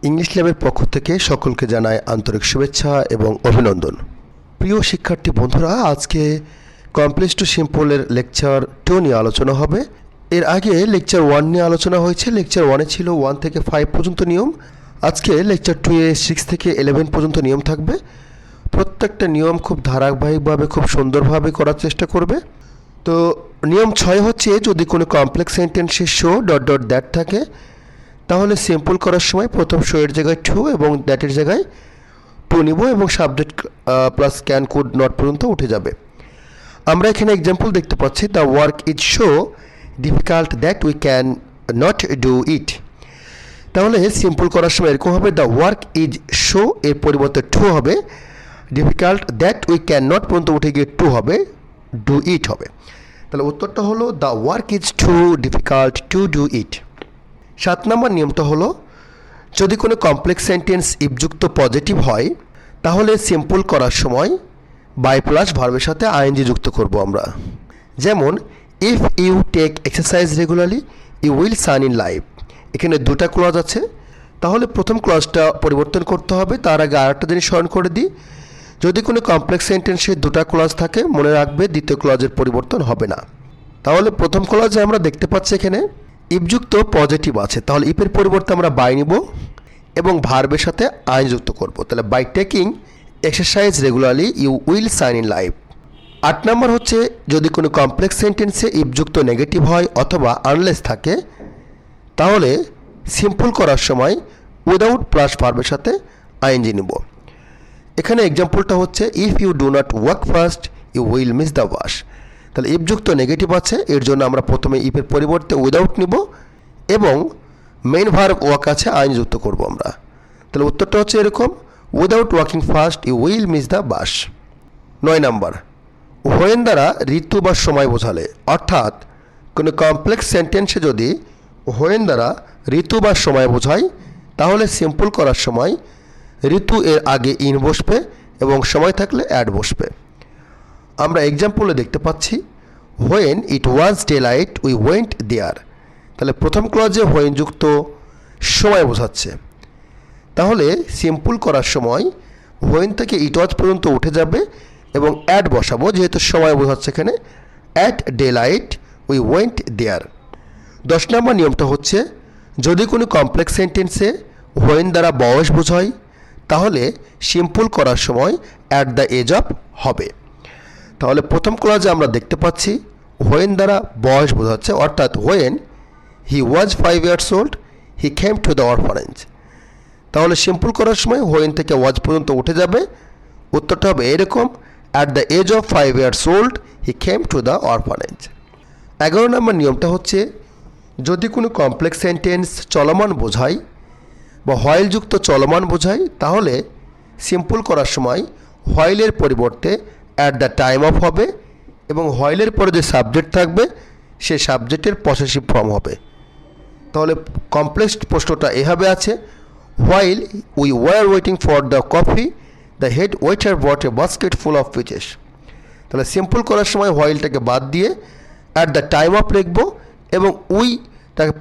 English ল্যাবের পক্ষ থেকে সকলকে জানাই আন্তরিক শুভেচ্ছা এবং অভিনন্দন। প্রিয় শিক্ষার্থী বন্ধুরা, আজকে কমপ্লেক্স টু সিম্পলের লেকচার 2 নিয়ে আলোচনা হবে। এর আগে লেকচার 1 নিয়ে আলোচনা হয়েছে। লেকচার 1-এ ছিল 1 থেকে 5 পর্যন্ত নিয়ম। আজকে লেকচার 2-এ 6 থেকে 11 পর্যন্ত নিয়ম থাকবে। প্রত্যেকটা নিয়ম খুব ধারাবাহিকভাবে খুব সুন্দরভাবে করার চেষ্টা করবে। তো নিয়ম 6 হচ্ছে, যদি কোনো কমপ্লেক্স সেন্টেন্সে শো ডট ডট দ্যাট থাকে তাহলে সিম্পল করার সময় প্রথম শো এর জায়গায় টু এবং দ্যাটের জায়গায় টু নিব এবং subject plus can could not পর্যন্ত উঠে যাবে। আমরা এখানে এক্সাম্পল দেখতে পাচ্ছি, the work is show difficult that we can not do it. তাহলে সিম্পল করার সময় এরকম হবে, দ্য ওয়ার্ক ইজ শো এর পরিবর্তে টু হবে, difficult that we can not পর্যন্ত উঠে গিয়ে টু হবে, ডু ইট হবে। তাহলে উত্তরটা হলো the work is too difficult to do it. 7 number নিয়মটা হলো, যদি কোনো কমপ্লেক্স সেন্টেন্স ইফযুক্ত পজিটিভ হয় তাহলে সিম্পল করার সময় বাই প্লাস ভার্বের সাথে আইএনজি যুক্ত করব আমরা। যেমন, if you take exercise regularly you will shine in life. এখানে দুটা ক্লজ আছে, তাহলে প্রথম ক্লজটা পরিবর্তন করতে হবে। তার আগে আরেকটা জিনিস স্মরণ করে দিই, যদি কোনো কমপ্লেক্স সেন্টেন্সে দুটা ক্লজ থাকে মনে রাখবে দ্বিতীয় ক্লজের পরিবর্তন হবে না। তাহলে প্রথম ক্লজে আমরা দেখতে পাচ্ছি এখানে ইফযুক্ত পজিটিভ আছে, তাহলে ইফের পরিবর্তে আমরা বাই নিব এবং ভার্বের সাথে আইন যুক্ত করব। তাহলে by taking exercise regularly you will shine in life. 8 number হচ্ছে, যদি কোনো কমপ্লেক্স সেন্টেন্সে ইফযুক্ত নেগেটিভ হয় অথবা আনলেস থাকে তাহলে সিম্পল করার সময় উইদাউট প্লাস ভার্বের সাথে আইএনজি নিব। এখানে এক্সাম্পলটা হচ্ছে, if you do not work first you will miss the bus. তাহলে ইফযুক্ত নেগেটিভ আছে, এর জন্য আমরা প্রথমে ইফের পরিবর্তে উইদাউট নিব এবং মেইন ভার্ব ওয়ার্ক আছে, আইন যুক্ত করব আমরা। তাহলে উত্তরটা হচ্ছে এরকম, without working first you will miss the bus. 9 number, when দ্বারা ঋতু বা সময় বোঝালে, অর্থাৎ কোনো কমপ্লেক্স সেন্টেন্সে যদি হোয়েন দ্বারা ঋতু বা সময় বোঝায় তাহলে সিম্পল করার সময় ঋতু এর আগে ইন বসবে এবং সময় থাকলে অ্যাড বসবে। আমরা এক্সাম্পলে দেখতে পাচ্ছি, when it was daylight we went there. তাহলে প্রথম ক্লজে হোয়েন যুক্ত সময় বোঝাচ্ছে, তাহলে সিম্পল করার সময় হোয়েন থেকে ইট ওয়াজ পর্যন্ত উঠে যাবে এবং অ্যাড বসাবো, যেহেতু সময় বোঝাচ্ছে এখানে, at daylight we went there. 10 number নিয়মটা হচ্ছে, যদি কোনো কমপ্লেক্স সেন্টেন্সে হোয়েন দ্বারা বয়স বোঝায় তাহলে সিম্পল করার সময় অ্যাট দ্য এজ অফ হবে। তাহলে প্রথম ক্লজে আমরা দেখতে পাচ্ছি হোয়েন দ্বারা বয়স বোঝাচ্ছে, অর্থাৎ when he was 5 years old he came to the orphanage. তাহলে সিম্পল করার সময় হোয়েন থেকে ওয়াজ পর্যন্ত উঠে যাবে, উত্তরটা হবে এরকম, at the age of 5 years old he came to the orphanage. 11 number নিয়মটা হচ্ছে, যদি কোনো কমপ্লেক্স সেন্টেন্স চলমান বোঝায় বা হোয়াইলযুক্ত চলমান বোঝায় তাহলে সিম্পল করার সময় হোয়াইলের পরিবর্তে অ্যাট দ্য টাইম অফ হবে এবং হোয়াইলের পরে যে সাবজেক্ট থাকবে সে সাবজেক্টের পসেসিভ ফর্ম হবে। তাহলে কমপ্লেক্স প্রশ্নটা এভাবে আছে, while we were waiting for the coffee the head waiter bought a basket full of fishes. তাহলে সিম্পল করার সময় হোয়াইলটাকে বাদ দিয়ে অ্যাট দ্য টাইম অফ লিখব এবং উইটাকে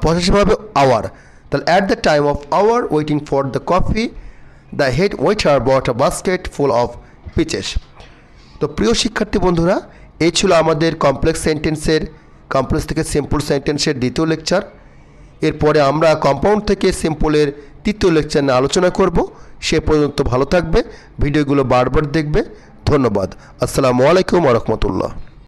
পসেসিভ হবে আওয়ার। তাহলে at the time of our waiting for the coffee the head waiter bought a basket full of fishes. তো প্রিয় শিক্ষার্থী বন্ধুরা, এই ছিল আমাদের কমপ্লেক্স সেন্টেন্সের কমপ্লেক্স থেকে সিম্পল সেন্টেন্সের দ্বিতীয় লেকচার। এরপরে আমরা কম্পাউন্ড থেকে সিম্পলের তৃতীয় লেকচার নিয়ে আলোচনা করব। সে পর্যন্ত ভালো থাকবে, ভিডিওগুলো বারবার দেখবে। ধন্যবাদ। আসসালামু আলাইকুম ওয়া রাহমাতুল্লাহ।